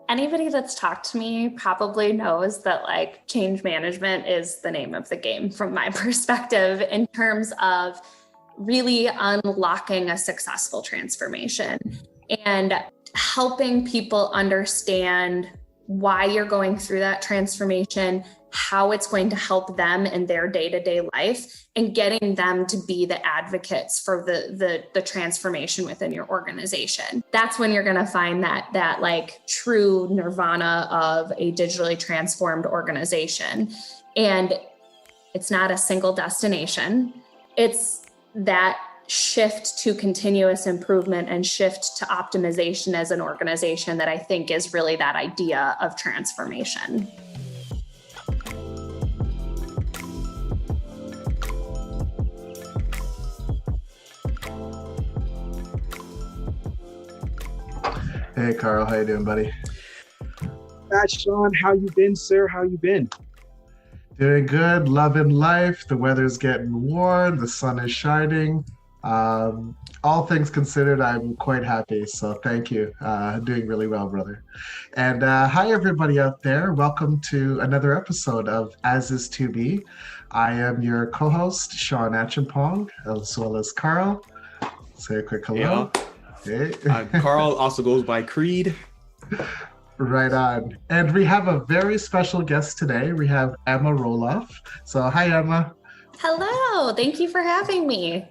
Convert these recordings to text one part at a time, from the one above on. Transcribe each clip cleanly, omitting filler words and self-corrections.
Anybody that's talked to me probably knows that like change management is the name of the game from my perspective in terms of really unlocking a successful transformation and helping people understand why you're going through that transformation, how it's going to help them in their day-to-day life, and getting them to be the advocates for the transformation within your organization. That's when you're going to find that like true nirvana of a digitally transformed organization. And it's not a single destination. It's that shift to continuous improvement and shift to optimization as an organization that I think is really that idea of transformation. Hey, Carl, how you doing, buddy? Shawn, how you been, sir? How you been? Doing good, loving life. The weather's getting warm, the sun is shining. All things considered, I'm quite happy, so thank you. Doing really well, brother. And hi, everybody out there. Welcome to another episode of As Is To Be. I am your co-host, Shawn Acheampong, as well as Carl. Say a quick hello. Yeah. Hey. Carl also goes by Creed. Right on. And we have a very special guest today. We have Emma Roloff. So hi, Emma. Hello. Thank you for having me.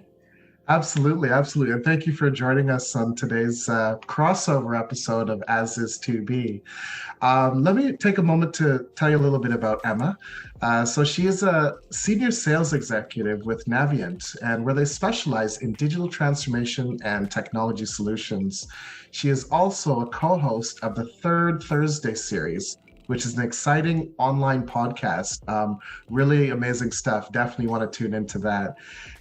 Absolutely. And thank you for joining us on today's crossover episode of As Is To Be. Let me take a moment to tell you a little bit about Emma. So she is a senior sales executive with Naviant, and where they specialize in digital transformation and technology solutions. She is also a co-host of the Third Thursday series, which is an exciting online podcast. Really amazing stuff. Definitely want to tune into that.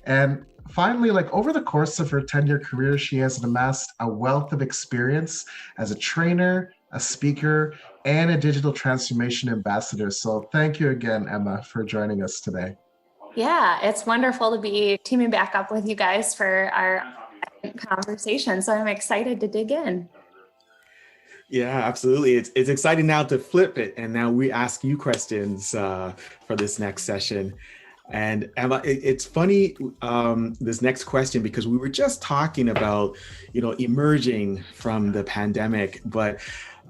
And finally, like over the course of her 10-year career, she has amassed a wealth of experience as a trainer, a speaker, and a digital transformation ambassador. So thank you again, Emma, for joining us today. Yeah, it's wonderful to be teaming back up with you guys for our conversation. So I'm excited to dig in. Yeah, absolutely. It's exciting now to flip it. And now we ask you questions for this next session. And Emma, it's funny, this next question, because we were just talking about, emerging from the pandemic, but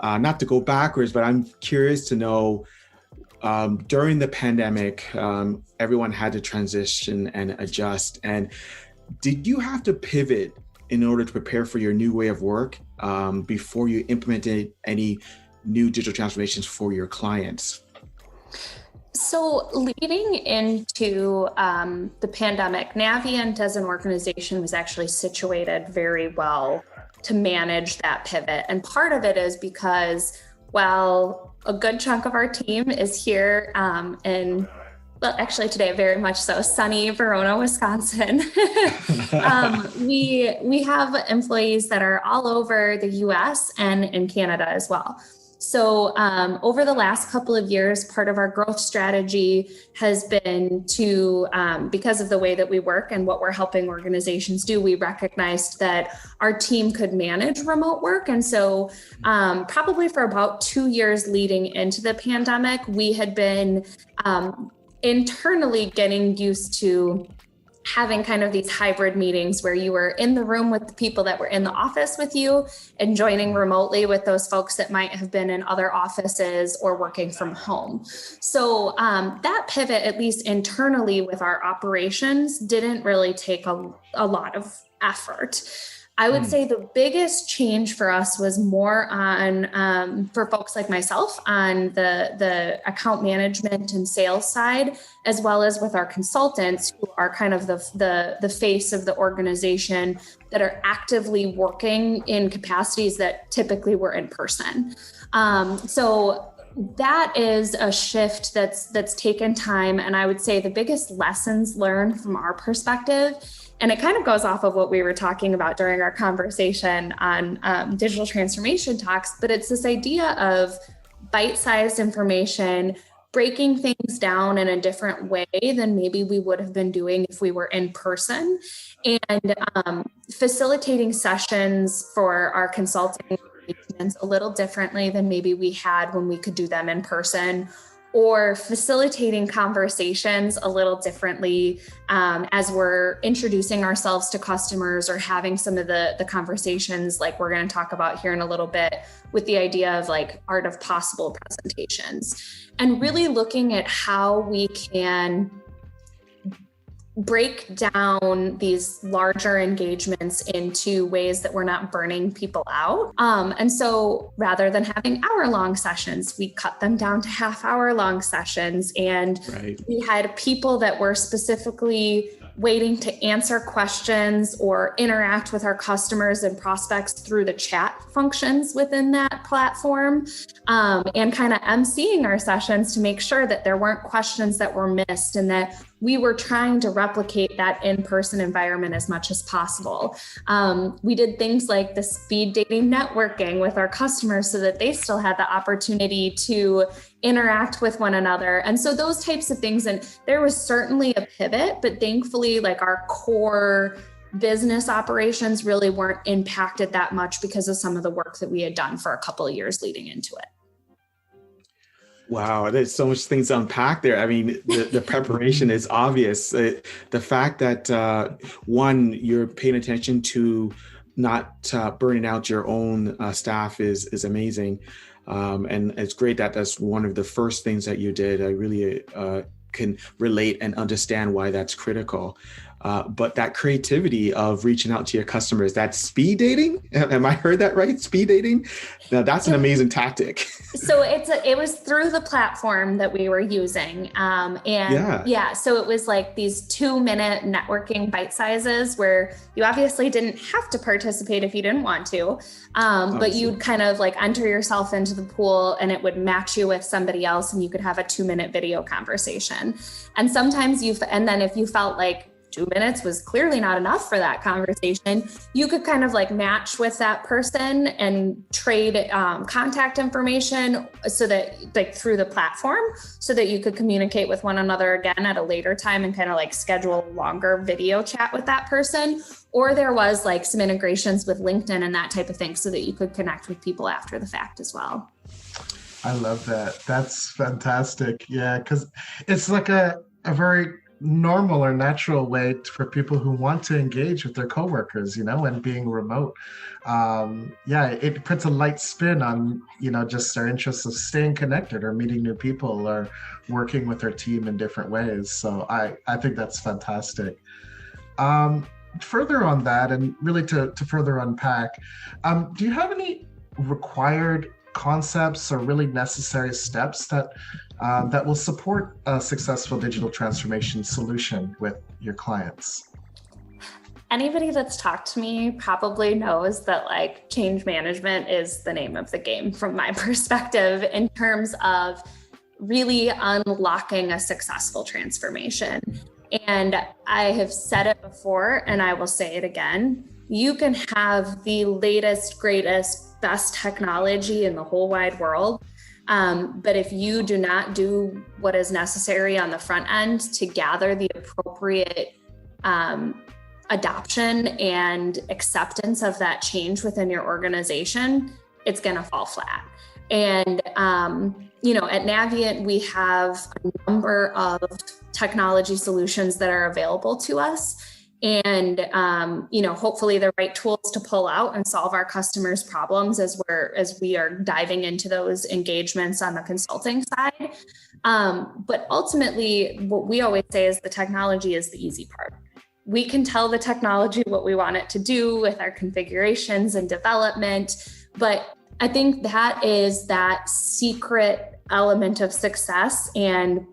not to go backwards, but I'm curious to know, during the pandemic, everyone had to transition and adjust. And did you have to pivot in order to prepare for your new way of work before you implemented any new digital transformations for your clients? So leading into the pandemic, Naviant as an organization was actually situated very well to manage that pivot. And part of it is because, while a good chunk of our team is here in, well, actually today, very much so, sunny Verona, Wisconsin. We have employees that are all over the US and in Canada as well. So over the last couple of years, part of our growth strategy has been to, because of the way that we work and what we're helping organizations do, we recognized that our team could manage remote work. And so probably for about 2 years leading into the pandemic, we had been internally getting used to having kind of these hybrid meetings where you were in the room with the people that were in the office with you and joining remotely with those folks that might have been in other offices or working from home. So that pivot, at least internally with our operations, didn't really take a lot of effort. I would say the biggest change for us was more on, for folks like myself, on the account management and sales side, as well as with our consultants who are kind of the face of the organization that are actively working in capacities that typically were in person. So that is a shift that's taken time. And I would say the biggest lessons learned from our perspective, and it kind of goes off of what we were talking about during our conversation on digital transformation talks, but it's this idea of bite-sized information, breaking things down in a different way than maybe we would have been doing if we were in person, and facilitating sessions for our consulting engagements a little differently than maybe we had when we could do them in person, or facilitating conversations a little differently as we're introducing ourselves to customers, or having some of the conversations like we're going to talk about here in a little bit, with the idea of like art of possible presentations, and really looking at how we can break down these larger engagements into ways that we're not burning people out. And so rather than having hour-long sessions, we cut them down to half-hour-long sessions. And we had people that were specifically waiting to answer questions or interact with our customers and prospects through the chat functions within that platform, and kind of emceeing our sessions to make sure that there weren't questions that were missed, and that we were trying to replicate that in-person environment as much as possible. We did things like the speed dating networking with our customers so that they still had the opportunity to interact with one another. And so those types of things, and there was certainly a pivot, but thankfully like our core business operations really weren't impacted that much because of some of the work that we had done for a couple of years leading into it. Wow, there's so much things to unpack there. I mean, the preparation is obvious. The fact that one, you're paying attention to not burning out your own staff is amazing. And it's great that that's one of the first things that you did. I really can relate and understand why that's critical. But that creativity of reaching out to your customers, that speed dating, am I heard that right? Speed dating? Now that's an amazing tactic. So it was through the platform that we were using. So it was like these 2-minute networking bite sizes where you obviously didn't have to participate if you didn't want to, but you'd kind of like enter yourself into the pool and it would match you with somebody else and you could have a 2-minute video conversation. And sometimes and then if you felt like 2 minutes was clearly not enough for that conversation, you could kind of like match with that person and trade contact information so that like through the platform, so that you could communicate with one another again at a later time and kind of like schedule a longer video chat with that person. Or there was like some integrations with LinkedIn and that type of thing so that you could connect with people after the fact as well. I love that. That's fantastic. Yeah, because it's like a very normal or natural way for people who want to engage with their coworkers, and being remote. It puts a light spin on, just their interests of staying connected or meeting new people or working with their team in different ways. So I think that's fantastic. Further on that, and really to further unpack, do you have any required concepts or really necessary steps that will support a successful digital transformation solution with your clients? Anybody that's talked to me probably knows that like change management is the name of the game from my perspective in terms of really unlocking a successful transformation. And I have said it before, and I will say it again. You can have the latest, greatest, best technology in the whole wide world. But if you do not do what is necessary on the front end to gather the appropriate adoption and acceptance of that change within your organization, it's going to fall flat. And, at Naviant, we have a number of technology solutions that are available to us. And, hopefully the right tools to pull out and solve our customers' problems as we are diving into those engagements on the consulting side. But ultimately, what we always say is the technology is the easy part. We can tell the technology what we want it to do with our configurations and development. But I think that is that secret element of success, and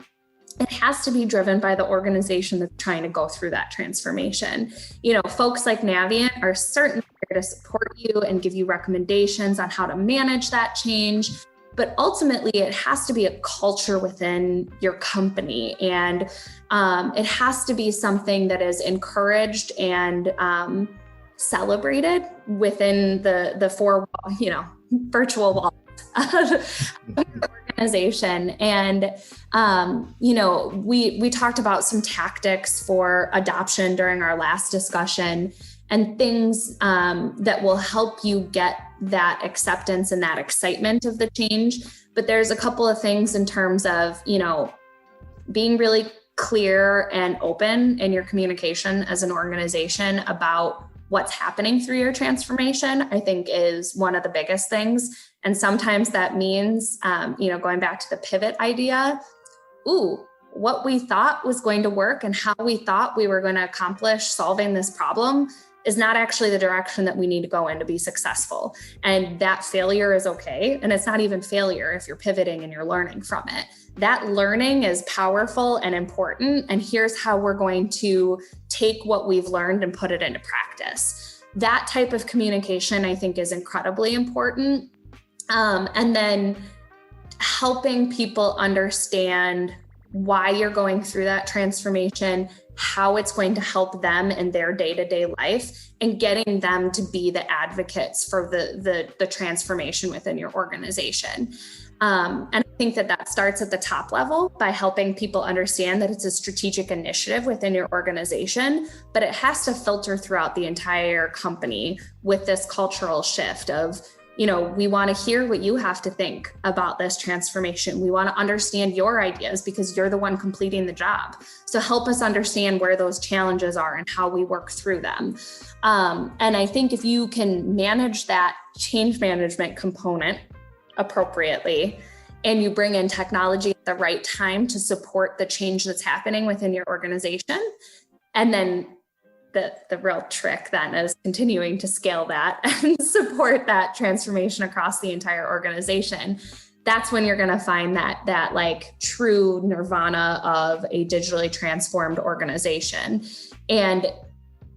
it has to be driven by the organization that's trying to go through that transformation. Folks like Naviant are certainly here to support you and give you recommendations on how to manage that change. But ultimately, it has to be a culture within your company, and it has to be something that is encouraged and celebrated within the four, virtual walls of the organization. And, we talked about some tactics for adoption during our last discussion. and things that will help you get that acceptance and that excitement of the change. But there's a couple of things in terms of, being really clear and open in your communication as an organization about what's happening through your transformation, I think is one of the biggest things. And sometimes that means, going back to the pivot idea, what we thought was going to work and how we thought we were going to accomplish solving this problem is not actually the direction that we need to go in to be successful. And that failure is okay. And it's not even failure if you're pivoting and you're learning from it. That learning is powerful and important. And here's how we're going to take what we've learned and put it into practice. That type of communication, I think, is incredibly important. And then helping people understand why you're going through that transformation, how it's going to help them in their day-to-day life, and getting them to be the advocates for the transformation within your organization. And I think that starts at the top level by helping people understand that it's a strategic initiative within your organization, but it has to filter throughout the entire company with this cultural shift of, we want to hear what you have to think about this transformation. We want to understand your ideas because you're the one completing the job. So help us understand where those challenges are and how we work through them. And I think if you can manage that change management component appropriately, and you bring in technology at the right time to support the change that's happening within your organization, and then the real trick then is continuing to scale that and support that transformation across the entire organization. That's when you're going to find that like true nirvana of a digitally transformed organization. And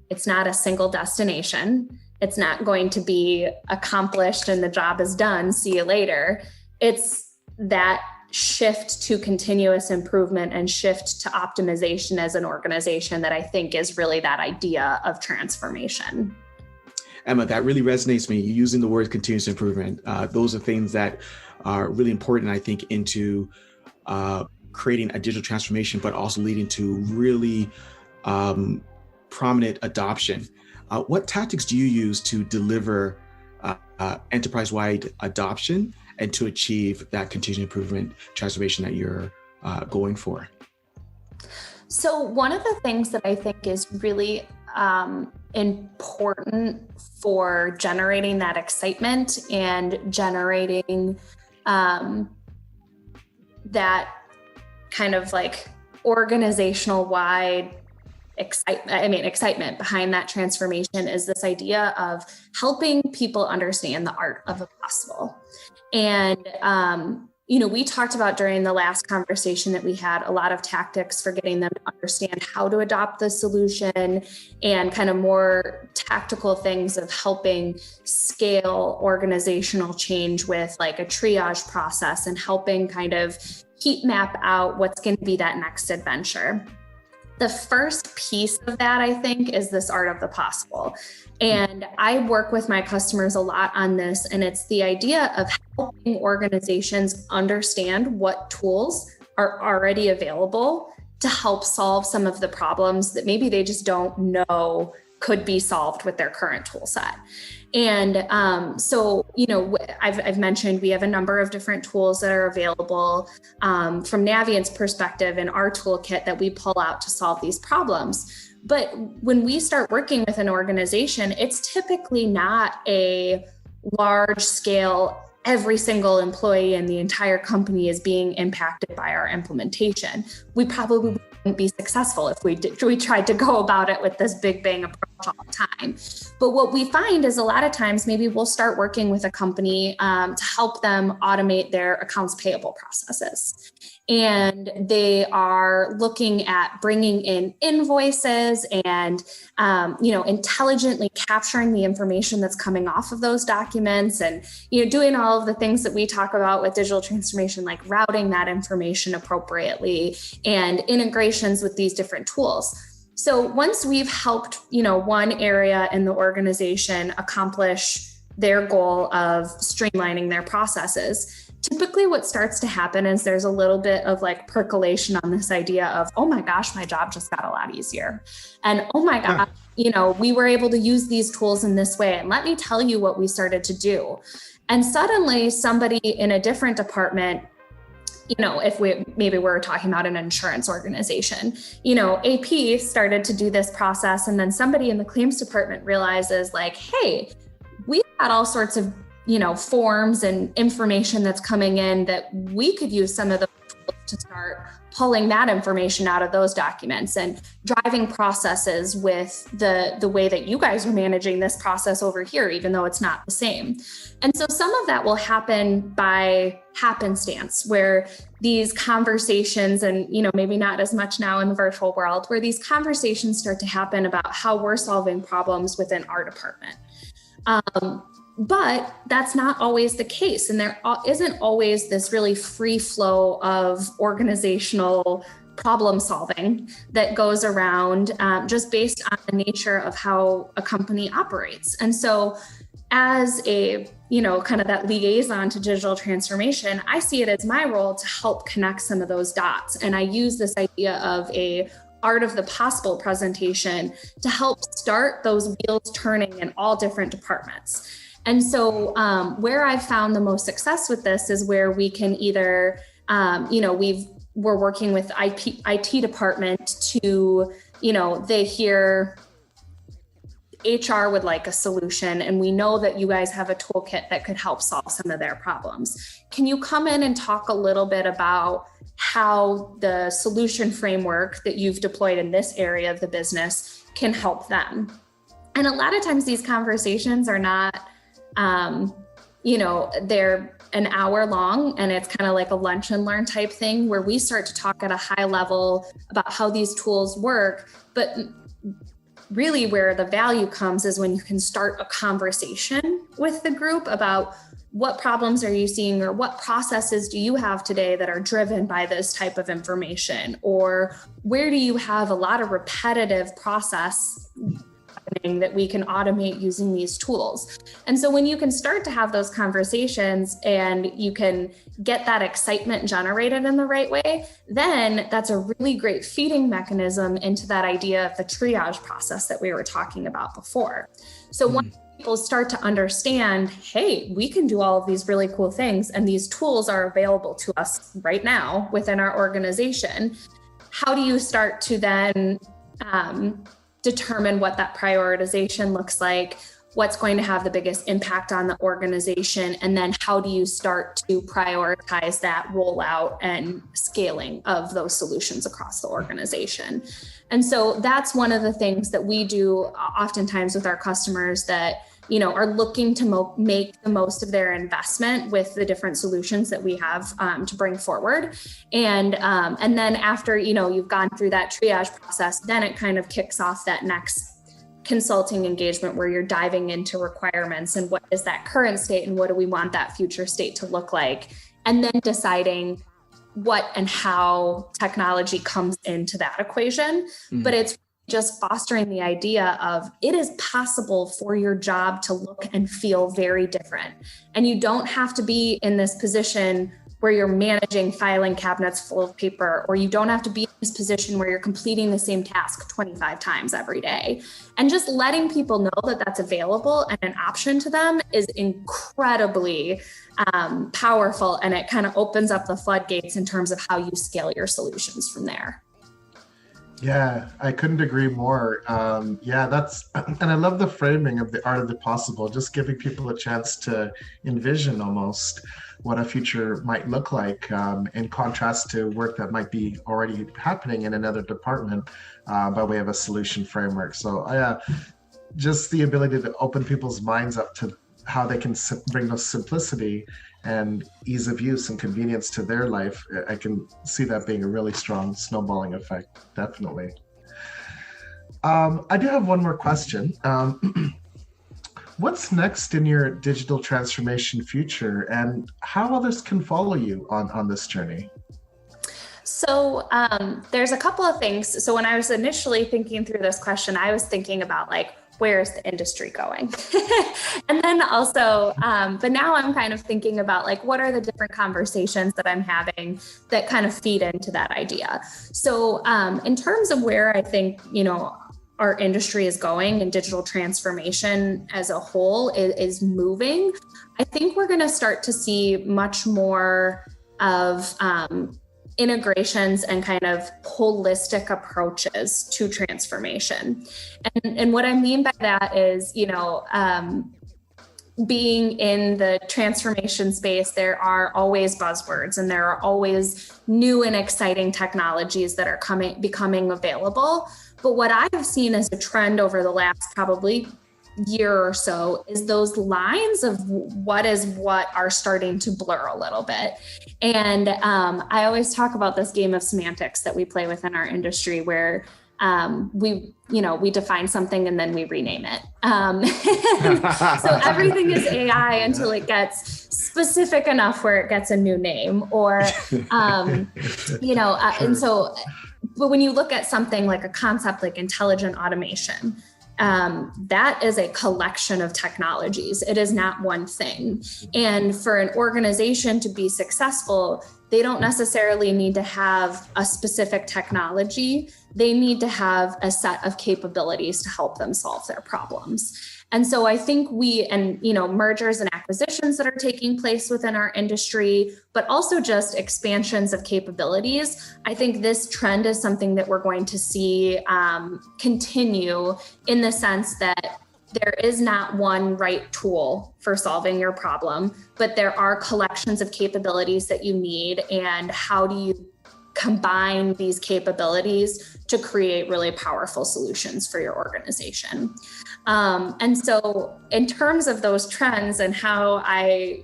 it's not a single destination. It's not going to be accomplished and the job is done, see you later. It's that shift to continuous improvement and shift to optimization as an organization that I think is really that idea of transformation. Emma, that really resonates with me. Using the word continuous improvement. Those are things that are really important, I think, into creating a digital transformation, but also leading to really prominent adoption. What tactics do you use to deliver enterprise-wide adoption and to achieve that continuous improvement transformation that you're going for? So one of the things that I think is really important for generating that excitement and generating that kind of like organizational wide excitement behind that transformation is this idea of helping people understand the art of the possible. And, we talked about during the last conversation that we had a lot of tactics for getting them to understand how to adopt the solution and kind of more tactical things of helping scale organizational change with like a triage process and helping kind of heat map out what's going to be that next adventure. The first piece of that, I think, is this art of the possible. And I work with my customers a lot on this, and it's the idea of helping organizations understand what tools are already available to help solve some of the problems that maybe they just don't know could be solved with their current tool set. And I've mentioned we have a number of different tools that are available from Naviant's perspective in our toolkit that we pull out to solve these problems. But when we start working with an organization, it's typically not a large scale, every single employee in the entire company is being impacted by our implementation. We probably wouldn't be successful if we tried to go about it with this big bang approach all the time. But what we find is a lot of times maybe we'll start working with a company to help them automate their accounts payable processes. And they are looking at bringing in invoices and, intelligently capturing the information that's coming off of those documents and, doing all of the things that we talk about with digital transformation, like routing that information appropriately and integrations with these different tools. So once we've helped, one area in the organization accomplish their goal of streamlining their processes, typically what starts to happen is there's a little bit of like percolation on this idea of, oh my gosh, my job just got a lot easier. And oh my gosh, we were able to use these tools in this way. And let me tell you what we started to do. And suddenly somebody in a different department, if we're talking about an insurance organization, AP started to do this process. And then somebody in the claims department realizes like, hey, we've got all sorts of forms and information that's coming in that we could use some of the tools to start pulling that information out of those documents and driving processes with the way that you guys are managing this process over here, even though it's not the same. And so some of that will happen by happenstance, where these conversations, and maybe not as much now in the virtual world, where these conversations start to happen about how we're solving problems within our department. But that's not always the case. And there isn't always this really free flow of organizational problem solving that goes around just based on the nature of how a company operates. And so as a, kind of that liaison to digital transformation, I see it as my role to help connect some of those dots. And I use this idea of a art of the possible presentation to help start those wheels turning in all different departments. And so where I've found the most success with this is where we can either, we're working with IT department to, they hear HR would like a solution, and we know that you guys have a toolkit that could help solve some of their problems. Can you come in and talk a little bit about how the solution framework that you've deployed in this area of the business can help them? And a lot of times these conversations are not, they're an hour long, and it's kind of like a lunch and learn type thing where we start to talk at a high level about how these tools work. But really where the value comes is when you can start a conversation with the group about what problems are you seeing, or what processes do you have today that are driven by this type of information, or where do you have a lot of repetitive process that we can automate using these tools. And so when you can start to have those conversations and you can get that excitement generated in the right way, then that's a really great feeding mechanism into that idea of the triage process that we were talking about before. So once people start to understand, hey, we can do all of these really cool things, and these tools are available to us right now within our organization, how do you start to then determine what that prioritization looks like, what's going to have the biggest impact on the organization, and then how do you start to prioritize that rollout and scaling of those solutions across the organization? And so that's one of the things that we do oftentimes with our customers that are looking to make the most of their investment with the different solutions that we have to bring forward. And then after, you've gone through that triage process, then it kind of kicks off that next consulting engagement where you're diving into requirements and what is that current state and what do we want that future state to look like? And then deciding what and how technology comes into that equation. But it's just fostering the idea of it is possible for your job to look and feel very different. And you don't have to be in this position where you're managing filing cabinets full of paper, or you don't have to be in this position where you're completing the same task 25 times every day. And just letting people know that that's available and an option to them is incredibly powerful. And it kind of opens up the floodgates in terms of how you scale your solutions from there. Yeah, I couldn't agree more. And I love the framing of the art of the possible, just giving people a chance to envision almost what a future might look like in contrast to work that might be already happening in another department by way of a solution framework. So just the ability to open people's minds up to how they can bring those simplicity and ease of use and convenience to their life, I can see that being a really strong snowballing effect, definitely. I do have one more question. What's next in your digital transformation future, and how others can follow you on this journey? So there's a couple of things. So when I was initially thinking through this question, I was thinking about like, where's the industry going? And then also, but now I'm kind of thinking about like, what are the different conversations that I'm having that kind of feed into that idea? So in terms of where I think, our industry is going and digital transformation as a whole is moving, I think we're going to start to see much more of integrations and kind of holistic approaches to transformation. And what I mean by that is, being in the transformation space, there are always buzzwords and there are always new and exciting technologies that are becoming available. But what I've seen as a trend over the last probably year or so is those lines of what is what are starting to blur a little bit. And I always talk about this game of semantics that we play within our industry where we define something and then we rename it. So everything is AI until it gets specific enough where it gets a new name or, and so, but when you look at something like a concept like intelligent automation, that is a collection of technologies. It is not one thing. And for an organization to be successful, they don't necessarily need to have a specific technology. They need to have a set of capabilities to help them solve their problems. And so I think mergers and acquisitions that are taking place within our industry, but also just expansions of capabilities. I think this trend is something that we're going to see continue in the sense that there is not one right tool for solving your problem, but there are collections of capabilities that you need. And how do you combine these capabilities to create really powerful solutions for your organization? And so in terms of those trends and how I,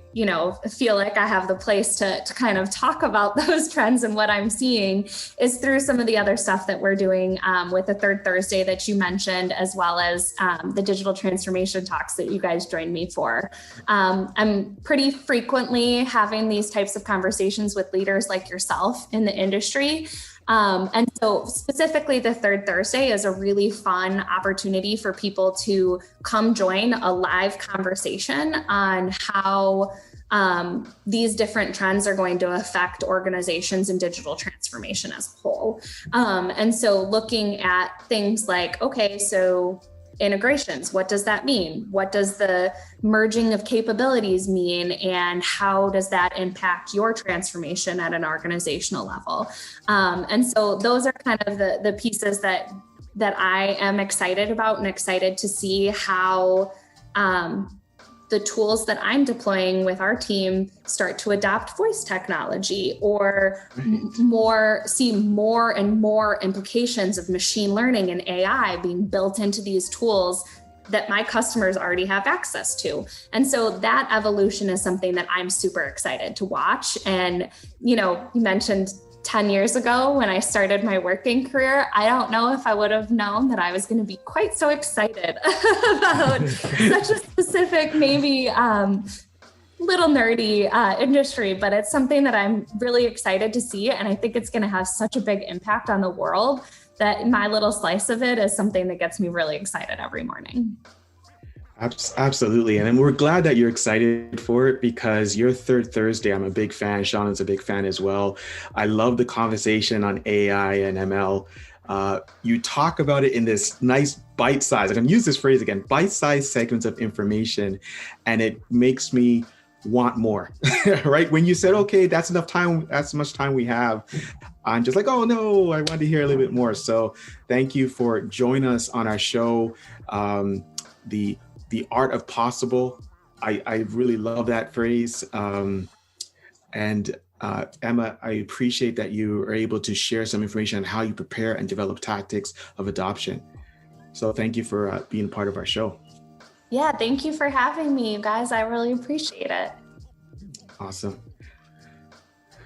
feel like I have the place to kind of talk about those trends and what I'm seeing is through some of the other stuff that we're doing with the Third Thursday that you mentioned, as well as the digital transformation talks that you guys joined me for. I'm pretty frequently having these types of conversations with leaders like yourself in the industry. And so specifically the Third Thursday is a really fun opportunity for people to come join a live conversation on how these different trends are going to affect organizations and digital transformation as a whole. And so looking at things like, okay, so integrations, what does that mean? What does the merging of capabilities mean? And how does that impact your transformation at an organizational level? And so those are kind of the pieces that I am excited about and excited to see how the tools that I'm deploying with our team start to adopt voice technology or see more and more implications of machine learning and AI being built into these tools that my customers already have access to. And so that evolution is something that I'm super excited to watch. And, you mentioned 10 years ago when I started my working career, I don't know if I would have known that I was going to be quite so excited about such a specific, maybe little nerdy industry, but it's something that I'm really excited to see. And I think it's going to have such a big impact on the world that my little slice of it is something that gets me really excited every morning. Absolutely. And we're glad that you're excited for it because your Third Thursday, I'm a big fan. Shawn is a big fan as well. I love the conversation on AI and ML. You talk about it in this nice bite size, I'm going to use this phrase again, bite-sized segments of information. And it makes me want more, right? When you said, okay, that's enough time, that's much time we have. I'm just like, oh no, I want to hear a little bit more. So thank you for joining us on our show. The art of possible. I really love that phrase. And Emma, I appreciate that you are able to share some information on how you prepare and develop tactics of adoption. So thank you for being part of our show. Yeah, thank you for having me, you guys. I really appreciate it. Awesome.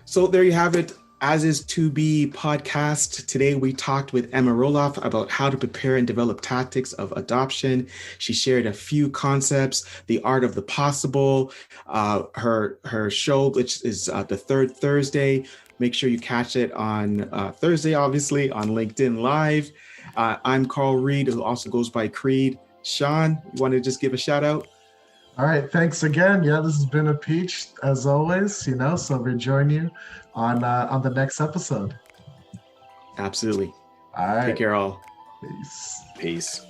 So there you have it. As is to be podcast. Today we talked with Emma Roloff about how to prepare and develop tactics of adoption. She shared a few concepts, the art of the possible, her show, which is the Third Thursday. Make sure you catch it on Thursday, obviously, on LinkedIn Live. I'm Carl Reid, who also goes by Creed. Shawn, you want to just give a shout out? All right, thanks again. Yeah, this has been a peach as always, so we'll join you on the next episode. Absolutely. All right. Take care all. Peace. Peace.